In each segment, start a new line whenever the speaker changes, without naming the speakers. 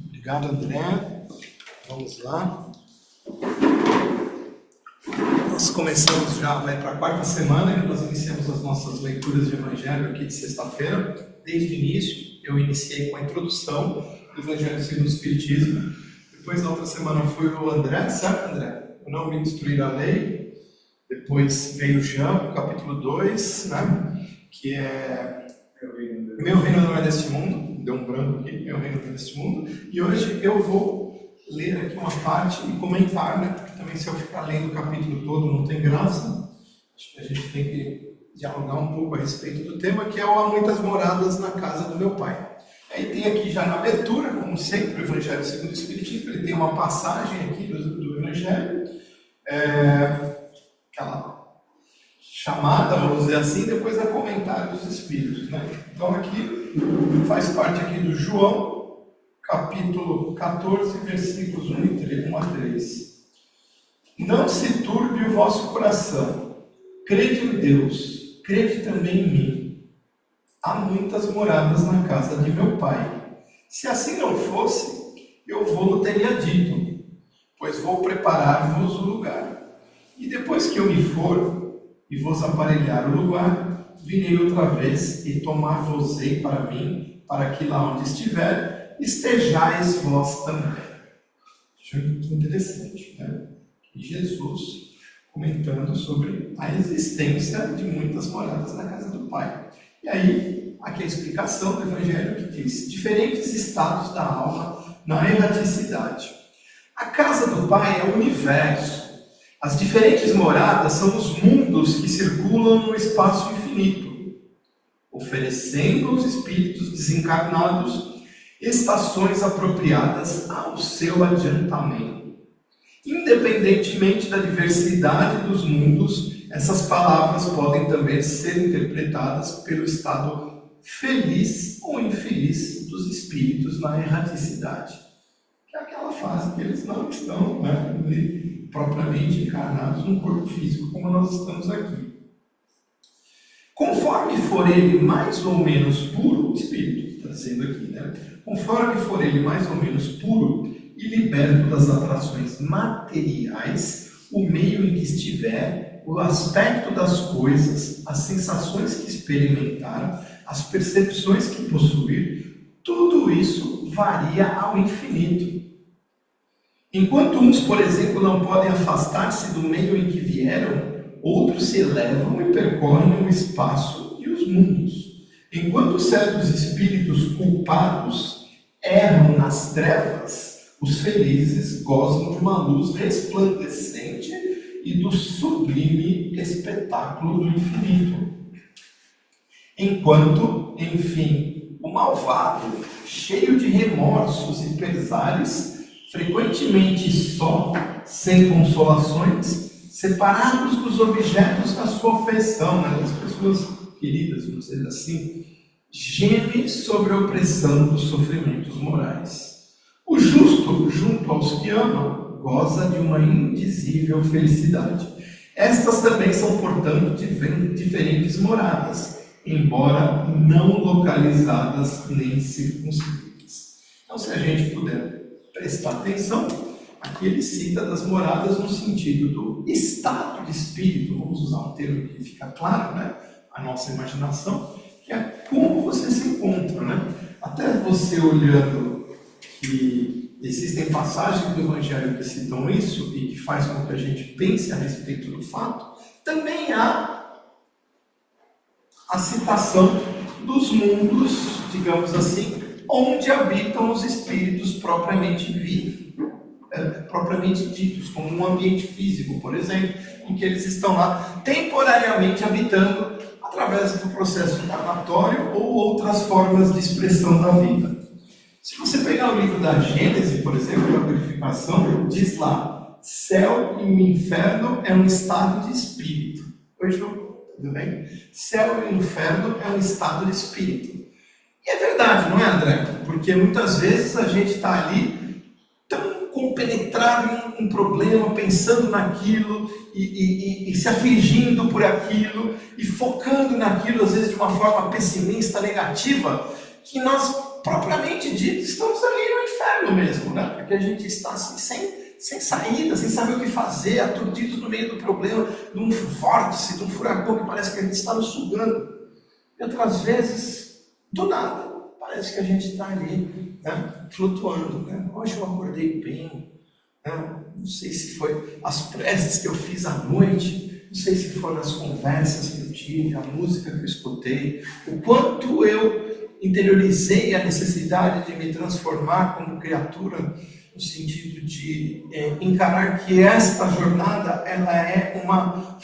Obrigado, André. Vamos lá. Nós começamos já, vai para a quarta semana que nós iniciamos as nossas leituras de Evangelho aqui de sexta-feira. Desde o início, eu iniciei com a introdução do Evangelho segundo o Espiritismo. Depois, na outra semana, foi o André, certo, André? Eu não me instruir a lei. Depois veio o Jean, capítulo 2, né? Que é Meu reino não é deste mundo. Deu um branco aqui, Meu reino não é deste mundo. E hoje eu vou ler aqui uma parte e comentar, né? Porque também se eu ficar lendo o capítulo todo não tem graça. Acho que a gente tem que dialogar um pouco a respeito do tema, que é o Há Muitas Moradas na Casa do Meu Pai. Aí tem aqui já na abertura, como sempre, o Evangelho segundo o Espiritismo. Ele tem uma passagem aqui do Evangelho, aquela chamada, vamos dizer assim, depois é comentário dos Espíritos, né? Então aqui faz parte aqui do João, capítulo 14, versículos 1 a 3. Não se turbe o vosso coração, crede em Deus, crede também em mim. Há muitas moradas na casa de meu Pai. Se assim não fosse, eu vou-lo teria dito, pois vou preparar-vos o lugar. E depois que eu me for e vos aparelhar o lugar, virei outra vez e tomar-vos-ei para mim, para que lá onde estiver, estejais vós também. Isso é muito interessante, né? E Jesus comentando sobre a existência de muitas moradas na casa do Pai. E aí, aqui a explicação do Evangelho que diz: diferentes estados da alma na erraticidade. A casa do Pai é o universo. As diferentes moradas são os mundos que circulam no espaço infinito, oferecendo aos espíritos desencarnados estações apropriadas ao seu adiantamento. Independentemente da diversidade dos mundos, essas palavras podem também ser interpretadas pelo estado feliz ou infeliz dos espíritos na erraticidade, que é aquela fase que eles não estão, propriamente encarnados num corpo físico como nós estamos aqui. Conforme for ele mais ou menos puro, o Espírito está dizendo aqui, né? Conforme for ele mais ou menos puro e liberto das atrações materiais, o meio em que estiver, o aspecto das coisas, as sensações que experimentar, as percepções que possuir, tudo isso varia ao infinito. Enquanto uns, por exemplo, não podem afastar-se do meio em que vieram, outros se elevam e percorrem o espaço e os mundos. Enquanto certos espíritos culpados erram nas trevas, os felizes gozam de uma luz resplandecente e do sublime espetáculo do infinito. Enquanto, enfim, o malvado, cheio de remorsos e pesares, frequentemente só, sem consolações, separados dos objetos da sua afeição, das pessoas queridas, vamos dizer assim, geme sobre a opressão dos sofrimentos morais. O justo, junto aos que amam, goza de uma indizível felicidade. Estas também são, portanto, diferentes moradas, embora não localizadas nem circunscritas. Então, se a gente puder prestar atenção, aqui ele cita das moradas no sentido do estado de espírito, vamos usar um termo que fica claro, a nossa imaginação, que é como você se encontra, Até você olhando que existem passagens do Evangelho que citam isso e que faz com que a gente pense a respeito do fato, também há a citação dos mundos, digamos assim, onde habitam os espíritos propriamente ditos, como um ambiente físico, por exemplo, em que eles estão lá temporariamente habitando através do processo encarnatório ou outras formas de expressão da vida. Se você pegar o livro da Gênese, por exemplo, a purificação, diz lá: céu e o inferno é um estado de espírito. Oi, João, tudo bem? Céu e o inferno é um estado de espírito. E é verdade, não é, André? Porque muitas vezes a gente está ali tão compenetrado um problema, pensando naquilo, e se afligindo por aquilo, e focando naquilo, às vezes de uma forma pessimista, negativa, que nós, propriamente dito, estamos ali no inferno mesmo, né? Porque a gente está assim, sem saída, sem saber o que fazer, aturdido no meio do problema, de um vórtice, de um furacão que parece que a gente está nos sugando. E outras vezes, do nada, parece que a gente está ali, né, flutuando. Né? Hoje eu acordei bem, né? Não sei se foi as preces que eu fiz à noite, não sei se foram as conversas que eu tive, a música que eu escutei, o quanto eu interiorizei a necessidade de me transformar como criatura, no sentido de encarar que esta jornada ela é uma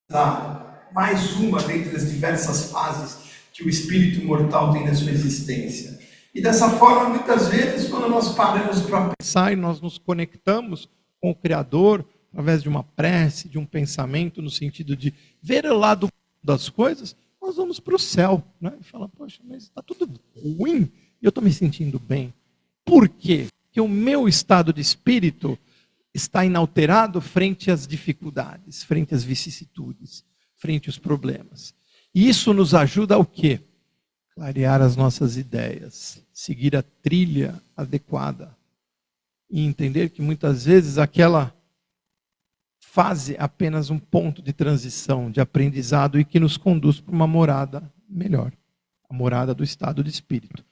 fase, mais uma dentre as diversas fases que o espírito mortal tem na sua existência. E dessa forma, muitas vezes, quando nós paramos para pensar e nós nos conectamos com o Criador, através de uma prece, de um pensamento, no sentido de ver o lado das coisas, nós vamos para o céu, né? E fala, poxa, mas está tudo ruim e eu estou me sentindo bem. Por quê? Porque o meu estado de espírito está inalterado frente às dificuldades, frente às vicissitudes, frente aos problemas. E isso nos ajuda ao quê? Clarear as nossas ideias, seguir a trilha adequada e entender que muitas vezes aquela fase é apenas um ponto de transição, de aprendizado e que nos conduz para uma morada melhor, a morada do estado de espírito.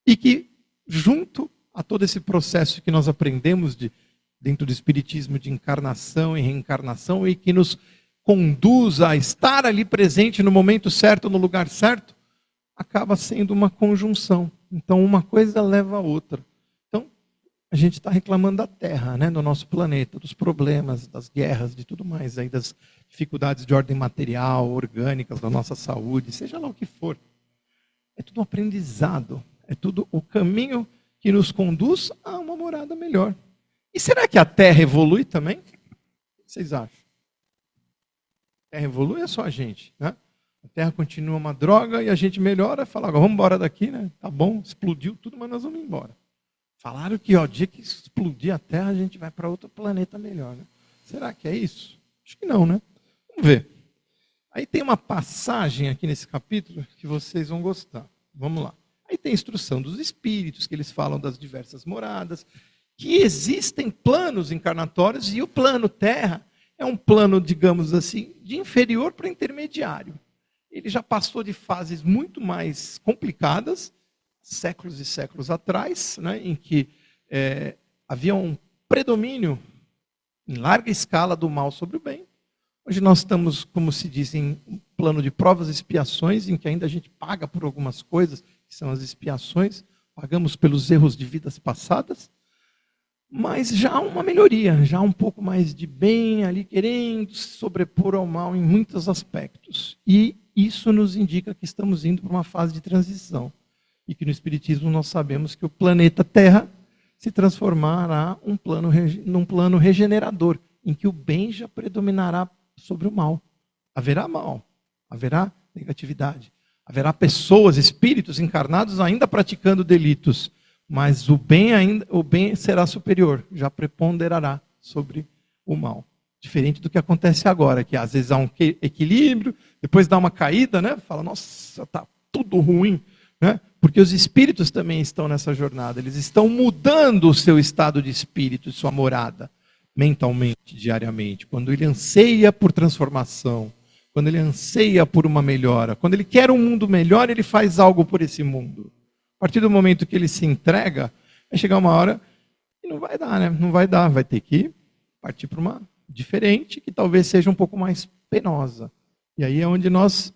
E que, junto a todo esse processo que nós aprendemos dentro do espiritismo de encarnação e reencarnação e que nos conduz a estar ali presente no momento certo, no lugar certo, acaba sendo uma conjunção. Então, uma coisa leva a outra. Então, a gente está reclamando da Terra, né, do nosso planeta, dos problemas, das guerras, de tudo mais, aí, das dificuldades de ordem material, orgânicas, da nossa saúde, seja lá o que for. É tudo um aprendizado, é tudo o caminho que nos conduz a uma morada melhor. E será que a Terra evolui também? O que vocês acham? A Terra evolui ou é só a gente, né? A Terra continua uma droga e a gente melhora, fala, agora vamos embora daqui, né? Tá bom, explodiu tudo, mas nós vamos embora. Falaram que o dia que explodir a Terra, a gente vai para outro planeta melhor, né? Será que é isso? Acho que não, né? Vamos ver. Aí tem uma passagem aqui nesse capítulo que vocês vão gostar. Vamos lá. Aí tem a instrução dos espíritos, que eles falam das diversas moradas, que existem planos encarnatórios e o plano Terra é um plano, digamos assim, de inferior para intermediário. Ele já passou de fases muito mais complicadas, séculos e séculos atrás, né, em que havia um predomínio em larga escala do mal sobre o bem. Hoje nós estamos, como se diz, em um plano de provas e expiações, em que ainda a gente paga por algumas coisas, que são as expiações, pagamos pelos erros de vidas passadas, mas já há uma melhoria, já há um pouco mais de bem ali, querendo se sobrepor ao mal em muitos aspectos. E isso nos indica que estamos indo para uma fase de transição. E que no Espiritismo nós sabemos que o planeta Terra se transformará num plano regenerador, em que o bem já predominará sobre o mal. Haverá mal, haverá negatividade, haverá pessoas, espíritos encarnados ainda praticando delitos, mas o bem será superior, já preponderará sobre o mal. Diferente do que acontece agora, que às vezes há um equilíbrio, depois dá uma caída, né? Fala, nossa, está tudo ruim, né? Porque os espíritos também estão nessa jornada, eles estão mudando o seu estado de espírito, sua morada, mentalmente, diariamente. Quando ele anseia por transformação, quando ele anseia por uma melhora, quando ele quer um mundo melhor, ele faz algo por esse mundo. A partir do momento que ele se entrega, vai chegar uma hora e não vai dar, né? Não vai dar, vai ter que partir para uma diferente, que talvez seja um pouco mais penosa. E aí é onde nós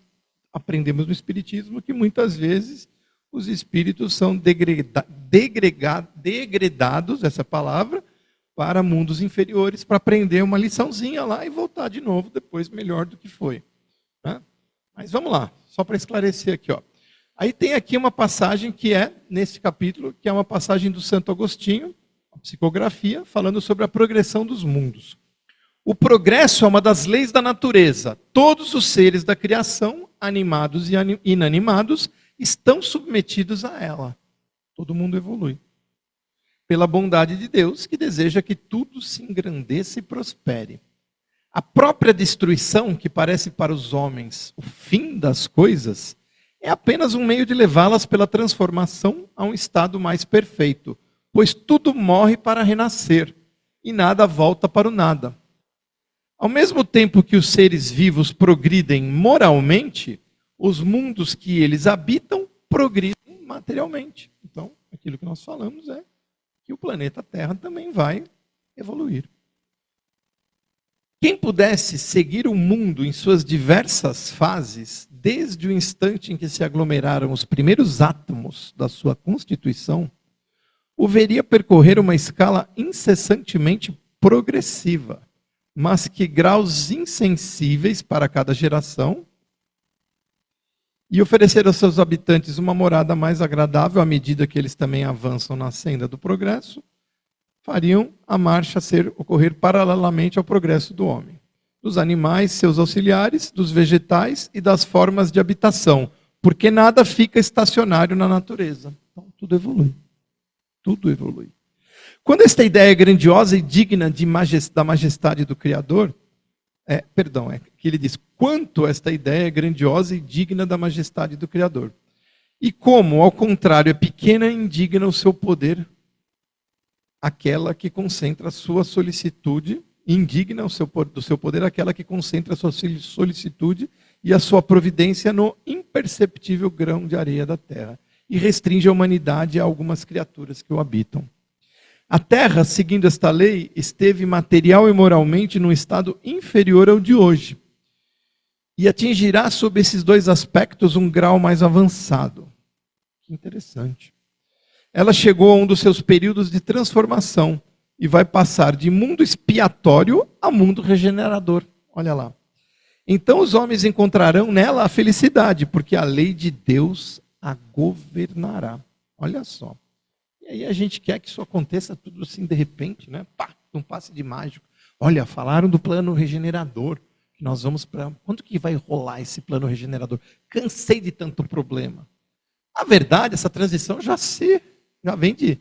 aprendemos no Espiritismo que muitas vezes os espíritos são degredados, essa palavra, para mundos inferiores, para aprender uma liçãozinha lá e voltar de novo depois melhor do que foi. Né? Mas vamos lá, só para esclarecer aqui, ó. Aí tem aqui uma passagem que é, nesse capítulo, que é uma passagem do Santo Agostinho, a psicografia, falando sobre a progressão dos mundos. O progresso é uma das leis da natureza. Todos os seres da criação, animados e inanimados, estão submetidos a ela. Todo mundo evolui.
pela bondade de Deus, que deseja que tudo se engrandeça e prospere. A própria destruição, que parece para os homens o fim das coisas, é apenas um meio de levá-las pela transformação a um estado mais perfeito, pois tudo morre para renascer e nada volta para o nada. Ao mesmo tempo que os seres vivos progridem moralmente, os mundos que eles habitam progridem materialmente. Então, aquilo que nós falamos é que o planeta Terra também vai evoluir. Quem pudesse seguir o mundo em suas diversas fases, desde o instante em que se aglomeraram os primeiros átomos da sua constituição, o veria percorrer uma escala incessantemente progressiva, mas que graus insensíveis para cada geração, e oferecer aos seus habitantes uma morada mais agradável à medida que eles também avançam na senda do progresso, fariam a marcha ocorrer paralelamente ao progresso do homem, dos animais, seus auxiliares, dos vegetais e das formas de habitação, porque nada fica estacionário na natureza. Então, tudo evolui. Tudo evolui. Quando esta ideia é grandiosa e digna da majestade do Criador, que ele diz, quanto esta ideia é grandiosa e digna da majestade do Criador. E como, ao contrário, é pequena e indigna o seu poder, aquela que concentra a sua solicitude, indigna do seu poder aquela que concentra a sua solicitude e a sua providência no imperceptível grão de areia da terra, e restringe a humanidade a algumas criaturas que o habitam. A terra, seguindo esta lei, esteve material e moralmente num estado inferior ao de hoje, e atingirá sob esses dois aspectos um grau mais avançado. Que interessante. Ela chegou a um dos seus períodos de transformação e vai passar de mundo expiatório a mundo regenerador. Olha lá. Então os homens encontrarão nela a felicidade, porque a lei de Deus a governará. Olha só. E aí a gente quer que isso aconteça tudo assim de repente, né? Pá, um passe de mágico. Olha, falaram do plano regenerador. Que nós vamos para... Quando que vai rolar esse plano regenerador? Cansei de tanto problema. Na verdade, essa transição já vem de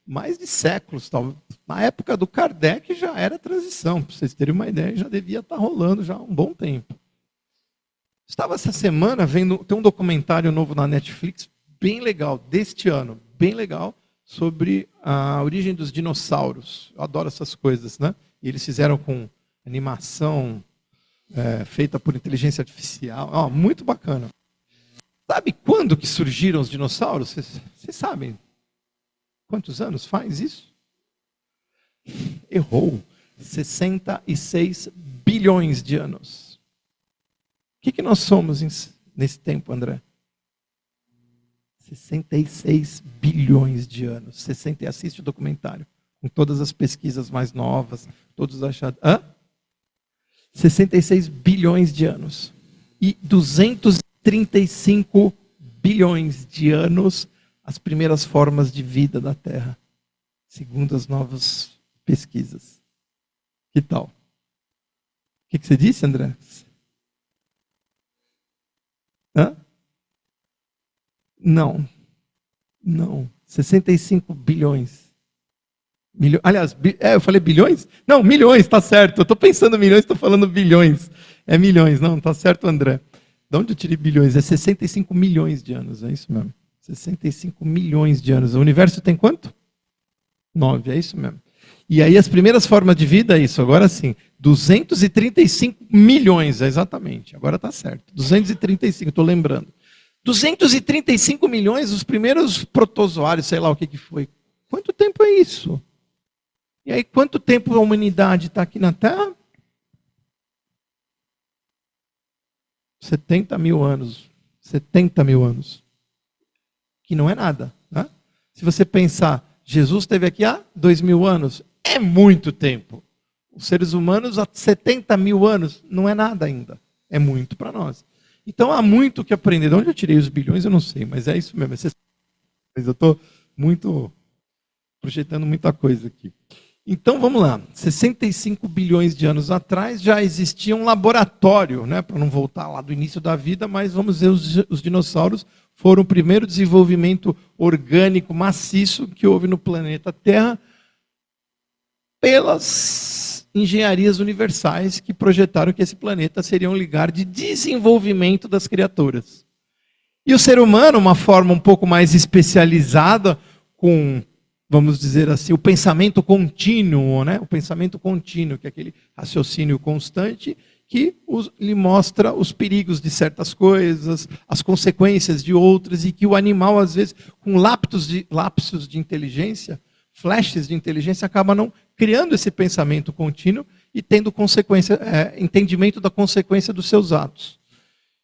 mais de séculos. Tal. Na época do Kardec já era transição. Para vocês terem uma ideia, já devia estar rolando já há um bom tempo. Estava essa semana vendo, tem um documentário novo na Netflix, bem legal, deste ano, bem legal, sobre a origem dos dinossauros. Eu adoro essas coisas, né? E eles fizeram com animação feita por inteligência artificial. Muito bacana. Sabe quando que surgiram os dinossauros? Vocês sabem quantos anos faz isso? Errou. 66 bilhões de anos. O que nós somos nesse tempo, André? 66 bilhões de anos. Assiste o documentário, com todas as pesquisas mais novas, todos os achados. 66 bilhões de anos. E 235 bilhões de anos as primeiras formas de vida da Terra, segundo as novas pesquisas. Que tal? O que você disse, André? Não. 65 bilhões. Aliás, eu falei bilhões? Não, milhões, está certo. Eu estou pensando milhões, estou falando bilhões. É milhões, não, está certo, André. De onde eu tirei bilhões? É 65 milhões de anos, é isso mesmo. 65 milhões de anos. O universo tem quanto? 9, é isso mesmo. E aí as primeiras formas de vida é isso, agora sim. 235 milhões, exatamente. Agora está certo. 235, estou lembrando. 235 milhões, os primeiros protozoários, sei lá o que foi. Quanto tempo é isso? E aí, quanto tempo a humanidade está aqui na Terra? 70 mil anos. 70 mil anos. Que não é nada. Né? Se você pensar, Jesus esteve aqui há 2.000 anos. É muito tempo. Os seres humanos há 70 mil anos não é nada ainda. É muito para nós. Então há muito que aprender. De onde eu tirei os bilhões, eu não sei, mas é isso mesmo. Mas eu estou projetando muita coisa aqui. Então, vamos lá. 65 bilhões de anos atrás já existia um laboratório, né, para não voltar lá do início da vida, mas vamos dizer, os dinossauros foram o primeiro desenvolvimento orgânico maciço que houve no planeta Terra pelas engenharias universais que projetaram que esse planeta seria um lugar de desenvolvimento das criaturas. E o ser humano, uma forma um pouco mais especializada, com, vamos dizer assim, o pensamento contínuo, né? O pensamento contínuo, que é aquele raciocínio constante, que lhe mostra os perigos de certas coisas, as consequências de outras, e que o animal, às vezes, com lapsos de inteligência, flashes de inteligência, acaba não criando esse pensamento contínuo e tendo entendimento da consequência dos seus atos.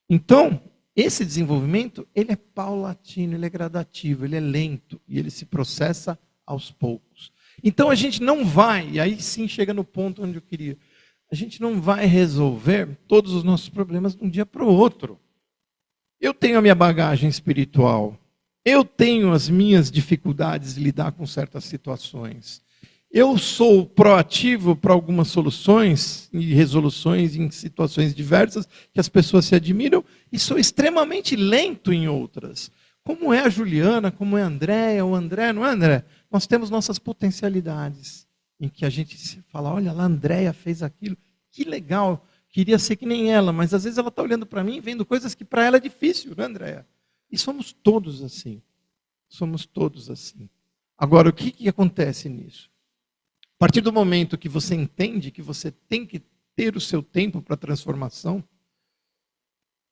Então, esse desenvolvimento, ele é paulatino, ele é gradativo, ele é lento e ele se processa aos poucos. Então a gente não vai, e aí sim chega no ponto onde eu queria, a gente não vai resolver todos os nossos problemas de um dia para o outro. Eu tenho a minha bagagem espiritual, eu tenho as minhas dificuldades de lidar com certas situações. Eu sou proativo para algumas soluções e resoluções em situações diversas que as pessoas se admiram e sou extremamente lento em outras. Como é a Juliana, como é a Andréia, o André, não é, André? Nós temos nossas potencialidades em que a gente fala, olha lá, a Andréia fez aquilo, que legal, queria ser que nem ela, mas às vezes ela está olhando para mim e vendo coisas que para ela é difícil, não é, Andréia? E somos todos assim. Somos todos assim. Agora, o que acontece nisso? A partir do momento que você entende que você tem que ter o seu tempo para transformação,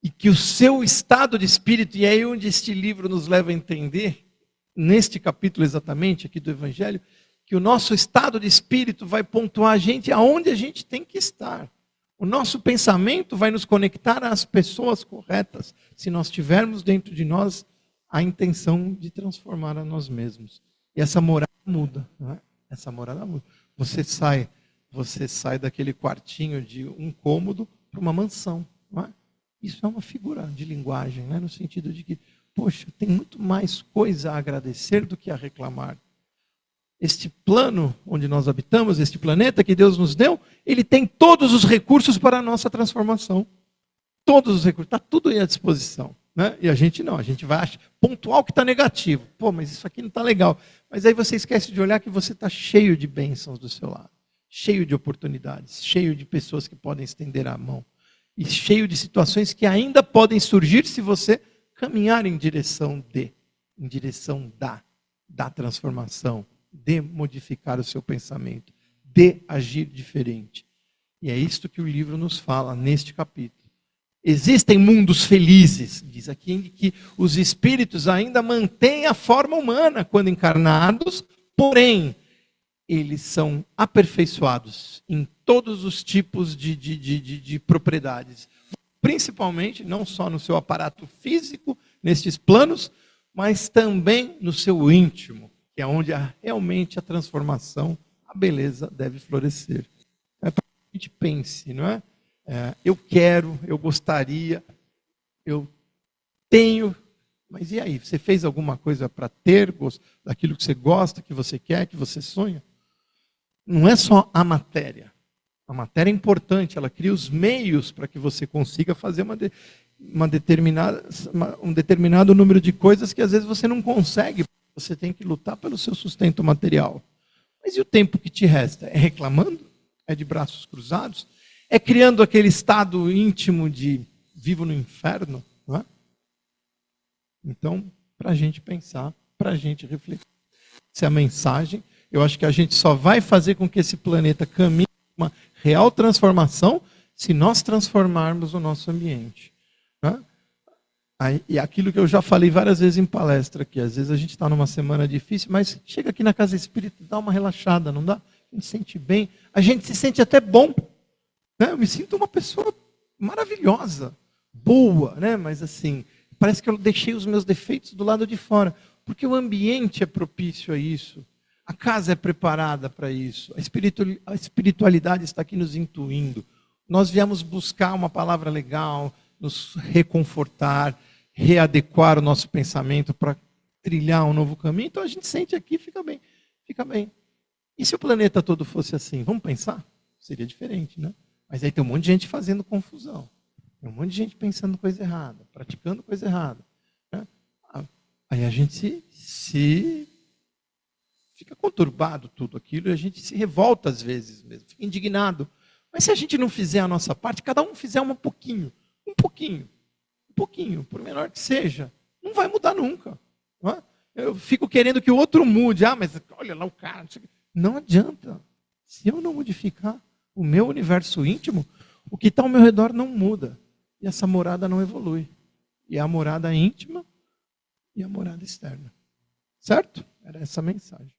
e que o seu estado de espírito, e é aí onde este livro nos leva a entender, neste capítulo exatamente, aqui do Evangelho, que o nosso estado de espírito vai pontuar a gente aonde a gente tem que estar. O nosso pensamento vai nos conectar às pessoas corretas, se nós tivermos dentro de nós a intenção de transformar a nós mesmos. E essa morada muda, não é? Essa morada muda. Você sai daquele quartinho de um cômodo para uma mansão, não é? Isso é uma figura de linguagem, né? No sentido de que, poxa, tem muito mais coisa a agradecer do que a reclamar. Este plano onde nós habitamos, este planeta que Deus nos deu, ele tem todos os recursos para a nossa transformação. Todos os recursos, está tudo aí à disposição. Né? E a gente não, a gente vai pontuar o que está negativo. Pô, mas isso aqui não está legal. Mas aí você esquece de olhar que você está cheio de bênçãos do seu lado. Cheio de oportunidades, cheio de pessoas que podem estender a mão. E cheio de situações que ainda podem surgir se você caminhar em direção da transformação, de modificar o seu pensamento, de agir diferente. E é isto que o livro nos fala neste capítulo. Existem mundos felizes, diz aqui, em que os espíritos ainda mantêm a forma humana quando encarnados, porém, eles são aperfeiçoados em todos os tipos de propriedades. Principalmente, não só no seu aparato físico, nestes planos, mas também no seu íntimo, que é onde realmente a transformação, a beleza deve florescer. É para que a gente pense, não é? Eu quero, eu gostaria, eu tenho, mas e aí? Você fez alguma coisa para ter daquilo que você gosta, que você quer, que você sonha? Não é só a matéria. A matéria é importante, ela cria os meios para que você consiga fazer um determinado número de coisas que às vezes você não consegue, você tem que lutar pelo seu sustento material. Mas e o tempo que te resta? É reclamando? É de braços cruzados? É criando aquele estado íntimo de vivo no inferno? Não é? Então, para a gente pensar, para a gente refletir. Essa é a mensagem. Eu acho que a gente só vai fazer com que esse planeta caminhe uma real transformação se nós transformarmos o nosso ambiente. Né? E aquilo que eu já falei várias vezes em palestra, que às vezes a gente está numa semana difícil, mas chega aqui na casa espírita, dá uma relaxada, não dá? A gente se sente bem, a gente se sente até bom. Né? Eu me sinto uma pessoa maravilhosa, boa, né? Mas assim, parece que eu deixei os meus defeitos do lado de fora, porque o ambiente é propício a isso. A casa é preparada para isso. A espiritualidade está aqui nos intuindo. Nós viemos buscar uma palavra legal, nos reconfortar, readequar o nosso pensamento para trilhar um novo caminho. Então a gente sente aqui, fica bem, fica bem. E se o planeta todo fosse assim? Vamos pensar? Seria diferente, né? Mas aí tem um monte de gente fazendo confusão. Tem um monte de gente pensando coisa errada, praticando coisa errada. Né? Aí a gente se fica conturbado tudo aquilo e a gente se revolta às vezes mesmo, fica indignado. Mas se a gente não fizer a nossa parte, cada um fizer um pouquinho, por menor que seja, não vai mudar nunca. Não é? Eu fico querendo que o outro mude. Mas olha lá o cara. Não adianta. Se eu não modificar o meu universo íntimo, o que está ao meu redor não muda. E essa morada não evolui. E a morada íntima e a morada externa. Certo? Era essa a mensagem.